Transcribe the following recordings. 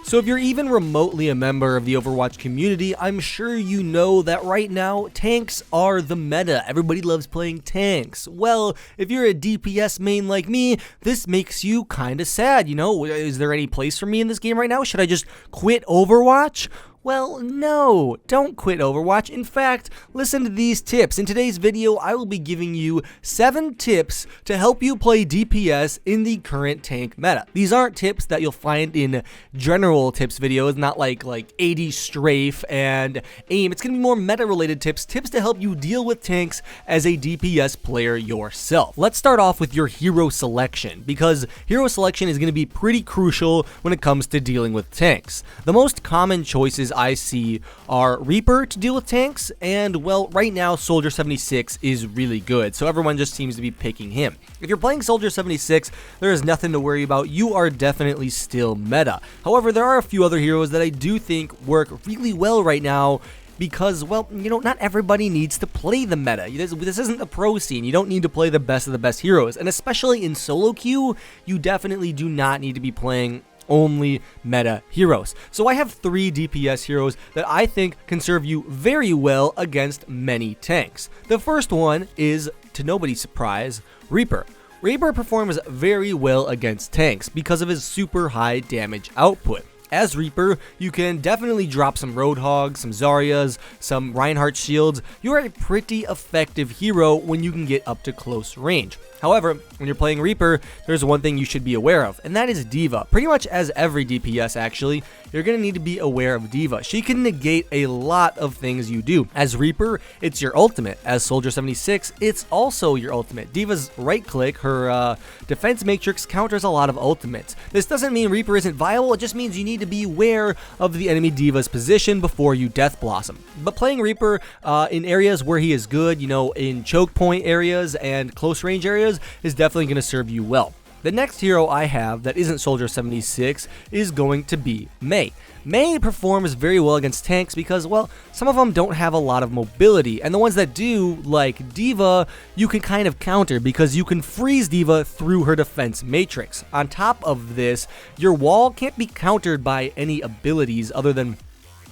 So if you're even remotely a member of the Overwatch community, I'm sure you know that right now, tanks are the meta. Everybody loves playing tanks. Well, if you're a DPS main like me, this makes you kinda sad, you know? Is there any place for me in this game right now? Should I just quit Overwatch? Well, no, don't quit Overwatch. In fact, listen to these tips. In today's video, I will be giving you 7 tips to help you play DPS in the current tank meta. These aren't tips that you'll find in general tips videos, not like AD strafe and aim. It's gonna be more meta-related tips to help you deal with tanks as a DPS player yourself. Let's start off with your hero selection, because hero selection is gonna be pretty crucial when it comes to dealing with tanks. The most common choices I see are Reaper to deal with tanks, and well, right now Soldier 76 is really good, so everyone just seems to be picking him. If you're playing Soldier 76, there is nothing to worry about. You are definitely still meta. However, there are a few other heroes that I do think work really well right now, because, well, you know, not everybody needs to play the meta. This isn't the pro scene. You don't need to play the best of the best heroes, and especially in solo queue, you definitely do not need to be playing only meta heroes. So I have 3 DPS heroes that I think can serve you very well against many tanks. The first one is, to nobody's surprise, Reaper. Reaper performs very well against tanks because of his super high damage output. As Reaper, you can definitely drop some Roadhogs, some Zaryas, some Reinhardt shields. You are a pretty effective hero when you can get up to close range. However, when you're playing Reaper, there's one thing you should be aware of, and that is D.Va. Pretty much as every DPS actually, you're going to need to be aware of D.Va. She can negate a lot of things you do. As Reaper, it's your ultimate. As Soldier 76, it's also your ultimate. D.Va's right click, her defense matrix, counters a lot of ultimates. This doesn't mean Reaper isn't viable, it just means you need to be aware of the enemy D.Va's position before you Death Blossom. But playing Reaper in areas where he is good, you know, in choke point areas and close range areas, is definitely going to serve you well. The next hero I have that isn't Soldier 76 is going to be Mei. Mei performs very well against tanks because, well, some of them don't have a lot of mobility, and the ones that do, like D.Va, you can kind of counter because you can freeze D.Va through her defense matrix. On top of this, your wall can't be countered by any abilities other than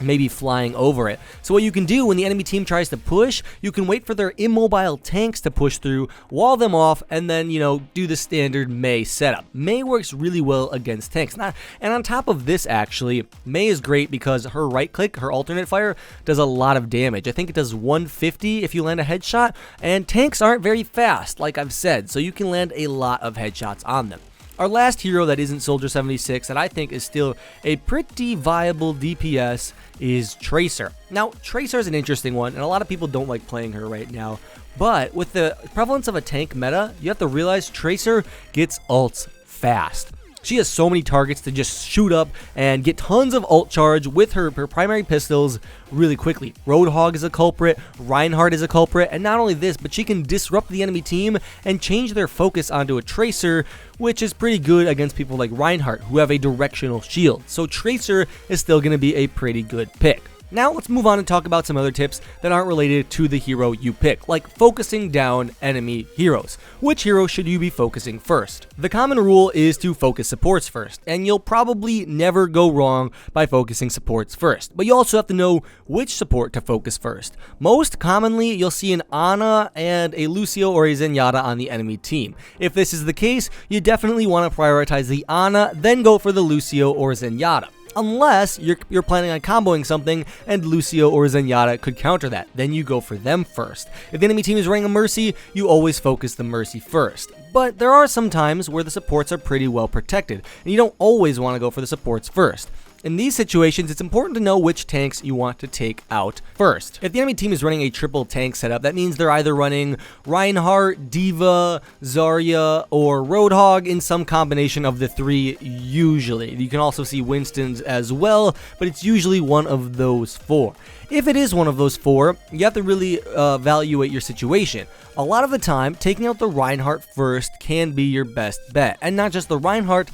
maybe flying over it. So what you can do when the enemy team tries to push, you can wait for their immobile tanks to push through, wall them off, and then, you know, do the standard Mei setup. Mei works really well against tanks. And on top of this, actually, Mei is great because her right click, her alternate fire, does a lot of damage. I think it does 150 if you land a headshot, and tanks aren't very fast, like I've said, so you can land a lot of headshots on them. Our last hero that isn't Soldier 76 that I think is still a pretty viable DPS is Tracer. Now, Tracer is an interesting one, and a lot of people don't like playing her right now, but with the prevalence of a tank meta, you have to realize Tracer gets ults fast. She has so many targets to just shoot up and get tons of ult charge with her primary pistols really quickly. Roadhog is a culprit, Reinhardt is a culprit, and not only this, but she can disrupt the enemy team and change their focus onto a Tracer, which is pretty good against people like Reinhardt, who have a directional shield. So Tracer is still going to be a pretty good pick. Now let's move on and talk about some other tips that aren't related to the hero you pick, like focusing down enemy heroes. Which hero should you be focusing first? The common rule is to focus supports first, and you'll probably never go wrong by focusing supports first, but you also have to know which support to focus first. Most commonly, you'll see an Ana and a Lucio or a Zenyatta on the enemy team. If this is the case, you definitely want to prioritize the Ana, then go for the Lucio or Zenyatta. Unless you're planning on comboing something and Lucio or Zenyatta could counter that, then you go for them first. If the enemy team is running a Mercy, you always focus the Mercy first. But there are some times where the supports are pretty well protected, and you don't always want to go for the supports first. In these situations, it's important to know which tanks you want to take out first. If the enemy team is running a triple tank setup, that means they're either running Reinhardt, D.Va, Zarya, or Roadhog in some combination of the 3 usually. You can also see Winston's as well, but it's usually one of those 4. If it is one of those 4, you have to really evaluate your situation. A lot of the time, taking out the Reinhardt first can be your best bet, and not just the Reinhardt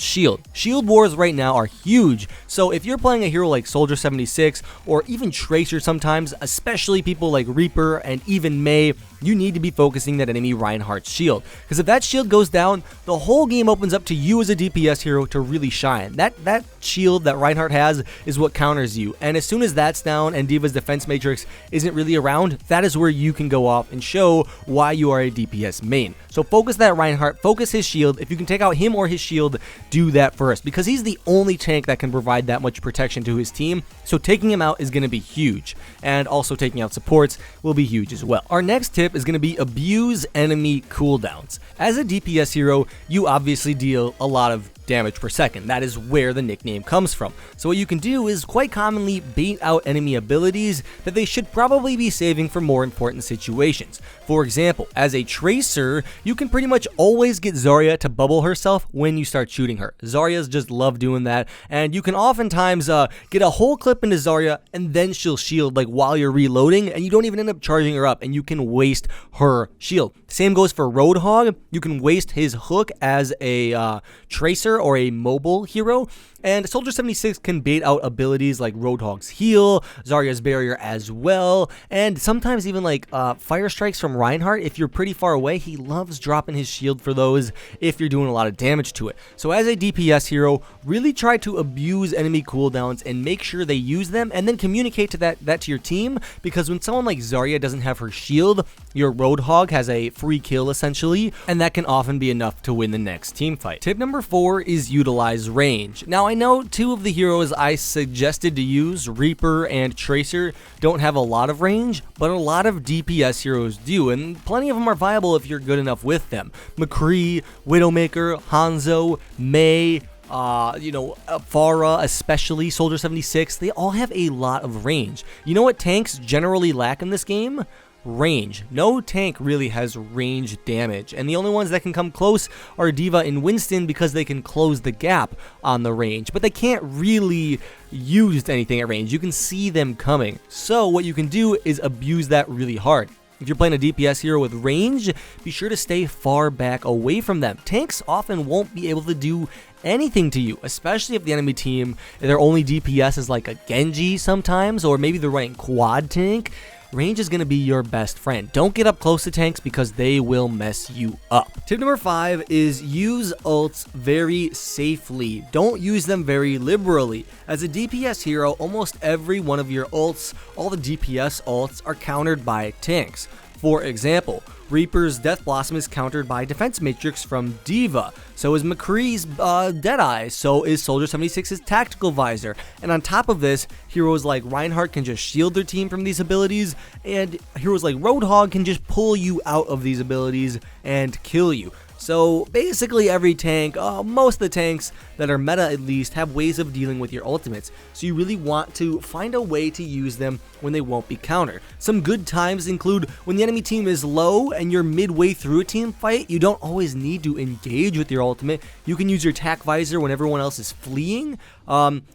shield. Shield wars right now are huge, so if you're playing a hero like Soldier 76 or even Tracer sometimes, especially people like Reaper and even Mei, you need to be focusing that enemy Reinhardt shield, because if that shield goes down, the whole game opens up to you as a DPS hero to really shine. That shield that Reinhardt has is what counters you, and as soon as that's down and D.Va's defense matrix isn't really around, that is where you can go off and show why you are a DPS main. So focus that Reinhardt, focus his shield. If you can take out him or his shield, do that first, because he's the only tank that can provide that much protection to his team, so taking him out is going to be huge, and also taking out supports will be huge as well. Our next tip is going to be abuse enemy cooldowns. As a DPS hero, you obviously deal a lot of damage per second. That is where the nickname comes from. So what you can do is quite commonly bait out enemy abilities that they should probably be saving for more important situations. For example, as a Tracer, you can pretty much always get Zarya to bubble herself when you start shooting her. Zaryas just love doing that, and you can oftentimes get a whole clip into Zarya and then she'll shield like while you're reloading, and you don't even end up charging her up, and you can waste her shield. Same goes for Roadhog. You can waste his hook as a Tracer or a mobile hero, and Soldier 76 can bait out abilities like Roadhog's heal, Zarya's barrier as well, and sometimes even like fire strikes from Reinhardt. If you're pretty far away, he loves dropping his shield for those if you're doing a lot of damage to it. So as a DPS hero, really try to abuse enemy cooldowns and make sure they use them, and then communicate to that to your team, because when someone like Zarya doesn't have her shield, your Roadhog has a free kill essentially, and that can often be enough to win the next team fight. Tip number 4 is utilize range. Now I know 2 of the heroes I suggested to use, Reaper and Tracer, don't have a lot of range, but a lot of DPS heroes do, and plenty of them are viable if you're good enough with them. McCree, Widowmaker, Hanzo, Mei, Pharah, especially Soldier 76, they all have a lot of range. You know what tanks generally lack in this game? Range. No tank really has range damage, and the only ones that can come close are D.Va and Winston, because they can close the gap on the range, but they can't really use anything at range. You can see them coming, so what you can do is abuse that really hard. If you're playing a DPS hero with range, be sure to stay far back away from them. Tanks often won't be able to do anything to you, especially if the enemy team, their only DPS is like a Genji sometimes, or maybe they're running quad tank. Range is going to be your best friend. Don't get up close to tanks because they will mess you up. Tip number 5 is use ults very safely. Don't use them very liberally. As a DPS hero, almost every one of your ults, all the DPS ults, are countered by tanks. For example, Reaper's Death Blossom is countered by Defense Matrix from D.Va. So is McCree's Deadeye. So is Soldier 76's Tactical Visor. And on top of this, heroes like Reinhardt can just shield their team from these abilities, and heroes like Roadhog can just pull you out of these abilities and kill you. So basically every tank, most of the tanks that are meta at least, have ways of dealing with your ultimates. So you really want to find a way to use them when they won't be countered. Some good times include when the enemy team is low and you're midway through a team fight. You don't always need to engage with your ultimate. You can use your Tac Visor when everyone else is fleeing.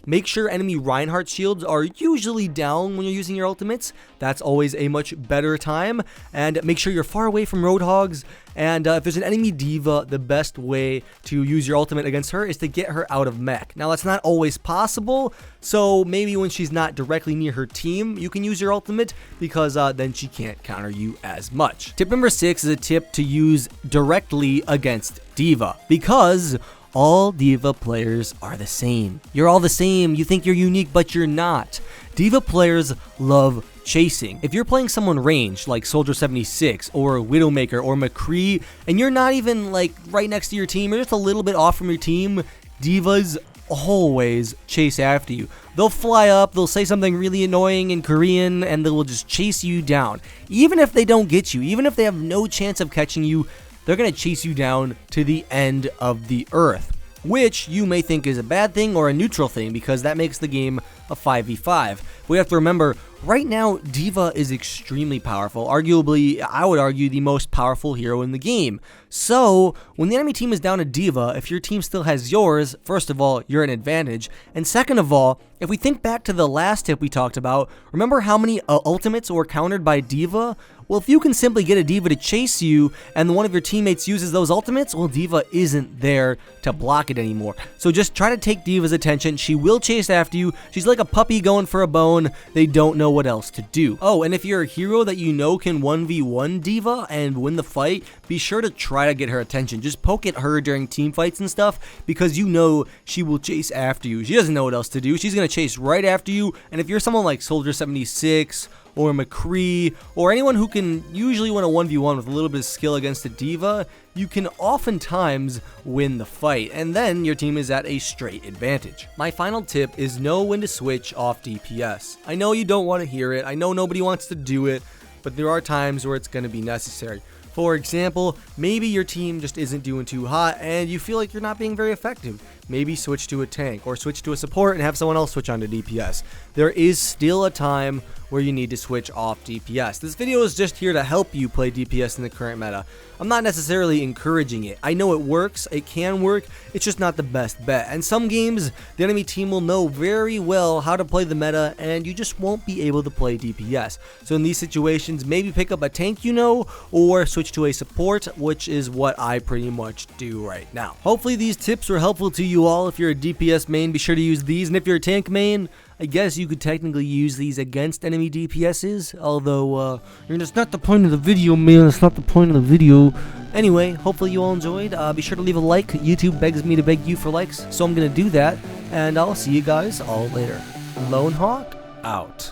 Make sure enemy Reinhardt shields are usually down when you're using your ultimates. That's always a much better time. And make sure you're far away from Roadhogs. And if there's an enemy D.Va, the best way to use your ultimate against her is to get her out of mech. Now that's not always possible, so maybe when she's not directly near her team, you can use your ultimate, because then she can't counter you as much. Tip number 6 is a tip to use directly against D.Va, because all D.Va players are the same. You're all the same. You think you're unique, but you're not. D.Va players love chasing. If you're playing someone ranged like Soldier 76 or Widowmaker or McCree, and you're not even like right next to your team, you're just a little bit off from your team, D.Vas always chase after you. They'll fly up, they'll say something really annoying in Korean, and they will just chase you down. Even if they don't get you, even if they have no chance of catching you, they're going to chase you down to the end of the earth. which you may think is a bad thing or a neutral thing because that makes the game a 5v5. We have to remember, right now, D.Va is extremely powerful, arguably, I would argue, the most powerful hero in the game. So, when the enemy team is down a D.Va, if your team still has yours, first of all, you're an advantage, and second of all, if we think back to the last tip we talked about, remember how many ultimates were countered by D.Va? Well, if you can simply get a D.Va to chase you, and one of your teammates uses those ultimates, well, D.Va isn't there to block it anymore. So just try to take D.Va's attention. She will chase after you. She's like a puppy going for a bone. They don't know what else to do. Oh, and if you're a hero that you know can 1v1 D.Va and win the fight, be sure to try to get her attention. Just poke at her during team fights and stuff, because you know she will chase after you. She doesn't know what else to do. She's going to chase right after you, and if you're someone like Soldier 76, or McCree, or anyone who can usually win a 1v1 with a little bit of skill against a D.Va, you can oftentimes win the fight, and then your team is at a straight advantage. My final tip is know when to switch off DPS. I know you don't want to hear it, I know nobody wants to do it, but there are times where it's going to be necessary. For example, maybe your team just isn't doing too hot and you feel like you're not being very effective. Maybe switch to a tank or switch to a support and have someone else switch on to DPS. There is still a time where you need to switch off DPS. This video is just here to help you play DPS in the current meta. I'm not necessarily encouraging it. I know it works, it can work, it's just not the best bet. And some games, the enemy team will know very well how to play the meta and you just won't be able to play DPS. So in these situations, maybe pick up a tank you know, or switch to a support, which is what I pretty much do right now. Hopefully these tips were helpful to you all. If you're a DPS main, be sure to use these, and if you're a tank main, I guess you could technically use these against enemy DPSs, although, it's not the point of the video, man, it's not the point of the video. Anyway, hopefully you all enjoyed. Be sure to leave a like. YouTube begs me to beg you for likes, so I'm gonna do that, and I'll see you guys all later. Lone Hawk, out.